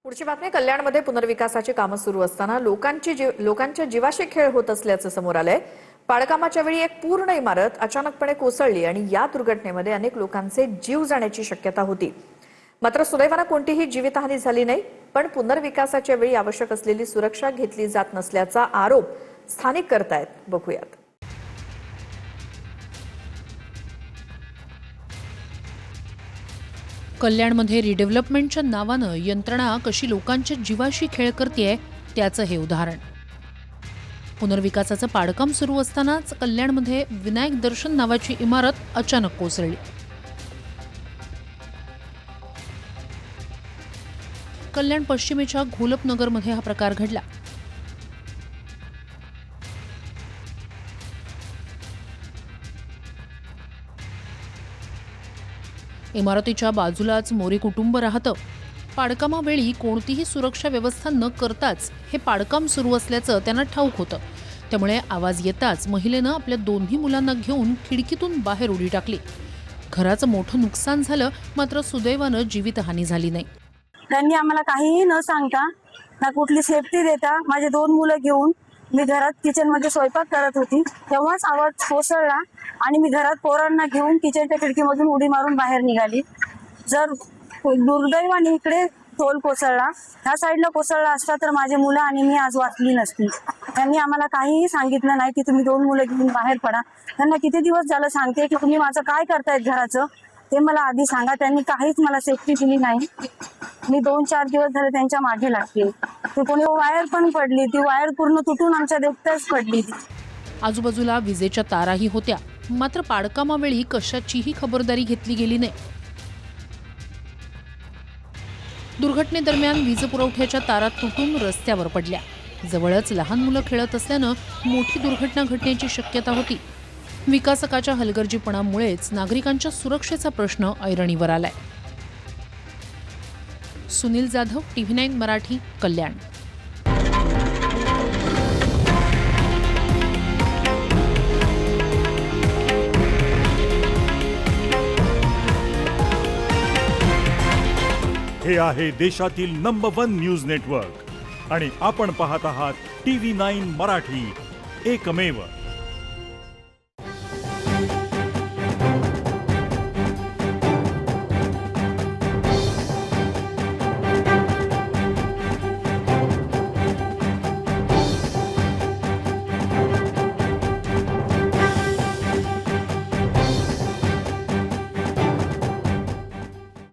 पुढची बातमी कल्याणमध्ये पुनर्विकासाची कामं सुरू असताना लोकांच्या जीवाशी खेळ होत असल्याचं समोर आलंय। पाडकामाच्या वेळी एक पूर्ण इमारत अचानकपणे कोसळली आणि या दुर्घटनेमध्ये अनेक लोकांचे जीव जाण्याची शक्यता होती। मात्र सुदैवाने कोणतीही जीवितहानी झाली नाही, पण पुनर्विकासाच्या वेळी आवश्यक असलेली सुरक्षा घेतली जात नसल्याचा आरोप स्थानिक करतायत। बघूयात। कल्याणमध्ये रिडेव्हलपमेंटच्या नावानं यंत्रणा कशी लोकांच्या जीवाशी खेळ करतेय त्याचं हे उदाहरण। पुनर्विकासाचं पाडकाम सुरू असतानाच कल्याणमध्ये विनायक दर्शन नावाची इमारत अचानक कोसळली। कल्याण पश्चिमेच्या घोलपनगरमध्ये हा प्रकार घडला। इमारतीच्या बाजूलाच मोरे कुटुंब राहतं। पाडकामावेळी कोणतीही सुरक्षा व्यवस्था न करताच हे पाडकाम सुरू असल्याचं त्यांना ठाऊक होतं। त्यामुळे आवाज येताच महिलेनं आपल्या दोन्ही मुलांना घेऊन खिडकीतून बाहेर उडी टाकली। घराचं मोठं नुकसान झालं, मात्र सुदैवानं जीवितहानी झाली नाही। त्यांनी आम्हाला काहीही न सांगता ना कुठली सेफ्टी देता माझे दोन मुलं घेऊन मी घरात किचनमध्ये स्वयंपाक करत होती, तेव्हाच आवाज कोसळला आणि मी घरात पोरांना घेऊन किचनच्या खिडकीमधून उडी मारून बाहेर निघाली। जर दुर्दैवाने इकडे तोल कोसळला, ह्या साईडला कोसळला असता तर माझे मुलं आणि मी आज वाचली नसती। त्यांनी आम्हाला काहीही सांगितलं नाही की तुम्ही दोन मुलं घेऊन बाहेर पडा। त्यांना किती दिवस झालं सांगते की तुम्ही माझं काय करतायत घराचं ते मला आधी सांगा। त्यांनी काहीच मला सेफ्टी दिली नाही। मी 2-4 दिवस झाले त्यांच्या मागे लागते। ती कोणी वायर पण पडली, ती वायर पूर्ण तुटून आमच्या देखताच पडली। आजूबाजूला विजेच्या ताराही होत्या, मात्र पाडकामावेळी कशाचीही खबरदारी घेतली गेली नाही। दुर्घटनेदरम्यान वीज पुरवठ्याच्या तारा तुटून रस्त्यावर पडल्या। जवळच लहान मुलं खेळत असल्यानं मोठी दुर्घटना घडण्याची शक्यता होती। विकासकाच्या हलगर्जीपणामुळेच नागरिकांच्या सुरक्षेचा प्रश्न ऐरणीवर आलाय। सुनील जाधव, TV9 मराठी, कल्याण। हे आहे देशातील नंबर 1 न्यूज नेटवर्क आणि आपण पाहत आहात TV9 मराठी, एकमेव।